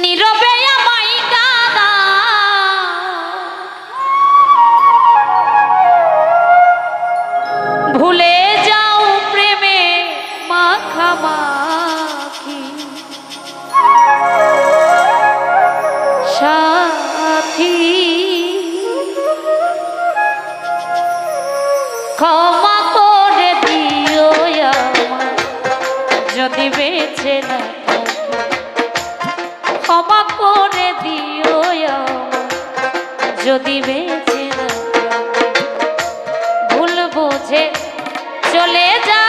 নীরবে আমায় কাঁদা ভুলে যাও প্রেমে মাখামাখি সাথী ক্ষমা করে দিও আমায় যদি বেঁচে না ক্ষমা করে দিও যদি বেঁচে না ভুল বুঝে চলে যা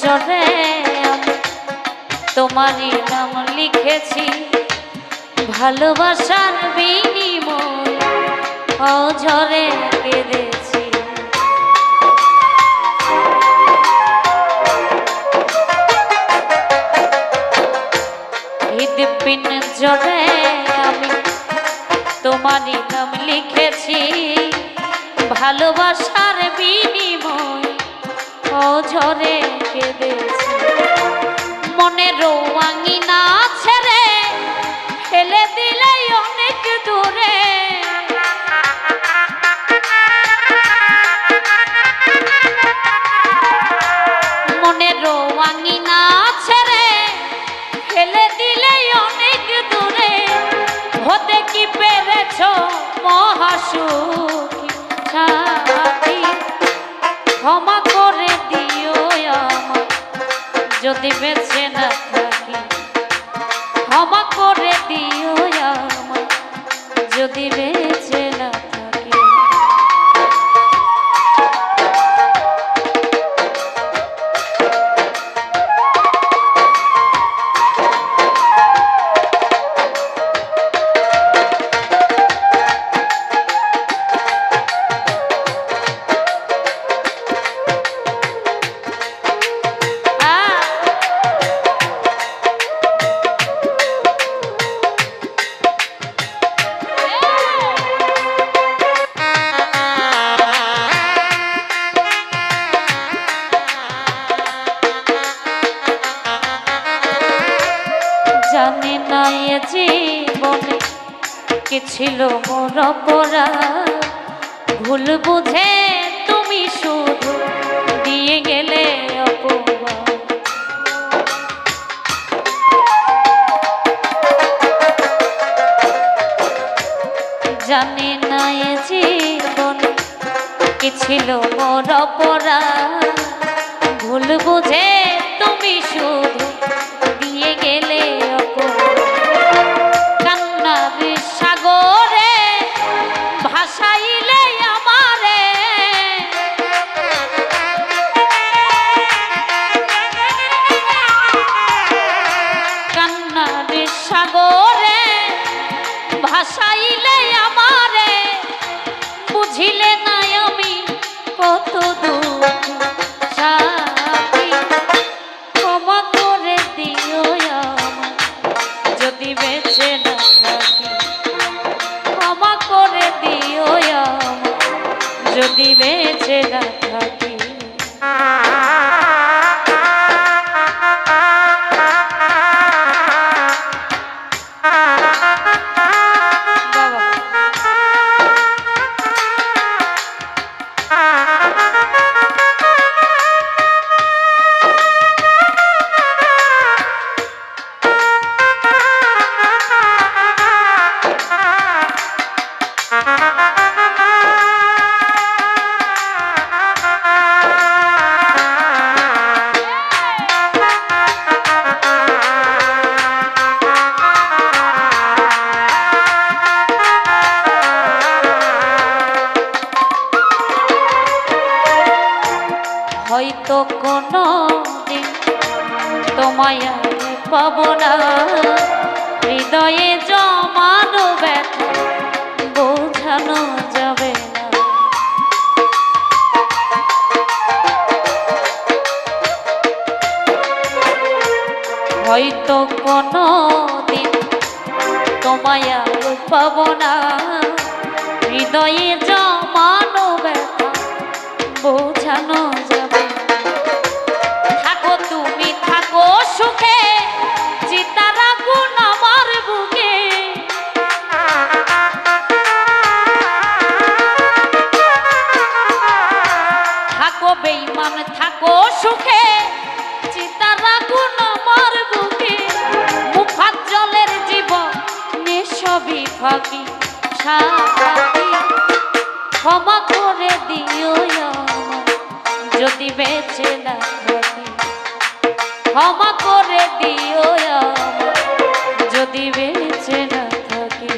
জরে তোমারই নাম লিখেছি ভালোবাসার বিনিময় অঝরে কেঁদেছি হৃদপিন জরে আমি তোমারই নাম লিখেছি ভালোবাসার বিনিময় অঝরে কেঁদেছি মনের রঙিনা ছেড়ে ফেলে দিলে অনেক দূরে মনের রঙিনা ছেড়ে ফেলে দিলে অনেক দূরে হতে কি পেরেছ মহাসুখী সাথী ক্ষমা করে দিও আমায় যদি বেঁচে না থাকি ক্ষমা করে দিও আমায় যদি বেঁচে না থাকি জানি না এ জীবনে কি ছিল মোর অপরাধ ভুল বুঝে তুমি শুধু দিয়ে গেলে অপমান জানি না এ জীবনে কি ছিল মোর অপরাধ ভুল বুঝে তুমি শুধু দিয়ে গেলে কান্নার সাগরে ভাসাইলে আমারে কান্নার সাগরে ভাসাইলে আমারে বুঝিলে না আমি কত দুঃখ সাথী ক্ষমা করে দিও আমায় যদি বেঁচে না থাকি ক্ষমা করে দিও আমায় যদি বেঁচে না থাকি কোনো দিন তোমায় আর পাবো না, হৃদয়ে জমানো ব্যথা বোঝানো যাবে না। হয়তো কোনো দিন তোমায় আর পাবো না, হৃদয়ে জমানো ব্যথা বোঝানো যাবে না। থাকো তুমি থাকো সুখে, চিতার আগুন আমার বুকে, থাকো বেঈমান থাকো সুখে, চিতার আগুন আমার বুকে। মুখাজ্জলের জীবন সবই ফাঁকি সাথী, ক্ষমা করে দিও আমায় যদি বেঁচে না থাকি, ক্ষমা করে দিও আমায় যদি বেঁচে না থাকি।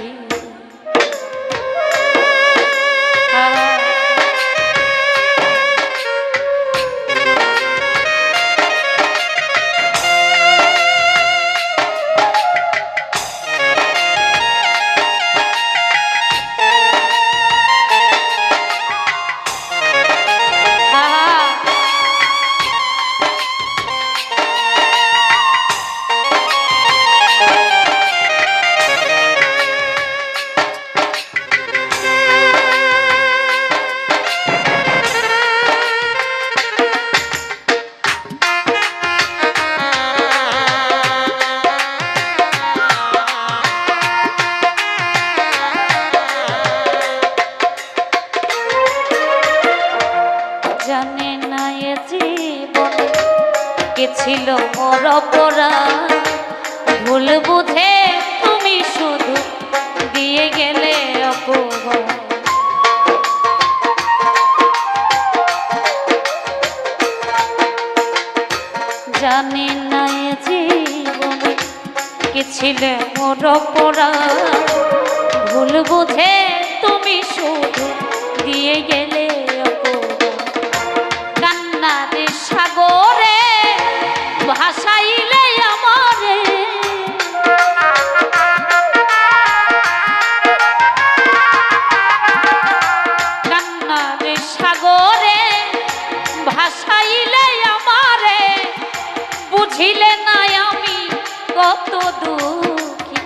জানে না এ জীবনে কে ছিল মোর অপরাধ, ভুল বুঝে তুমি শুধু দিয়ে গেলে অপবাদ। জানি না এ জীবনে কে ছিল মোর অপরাধ, ভুল বুঝে তুমি শুধু দিয়ে গেলে সাগরে ভাসাইলে আমারে, কান্নার সাগরে ভাসাইলে আমারে, বুঝিলে না আমি কত দুঃখী।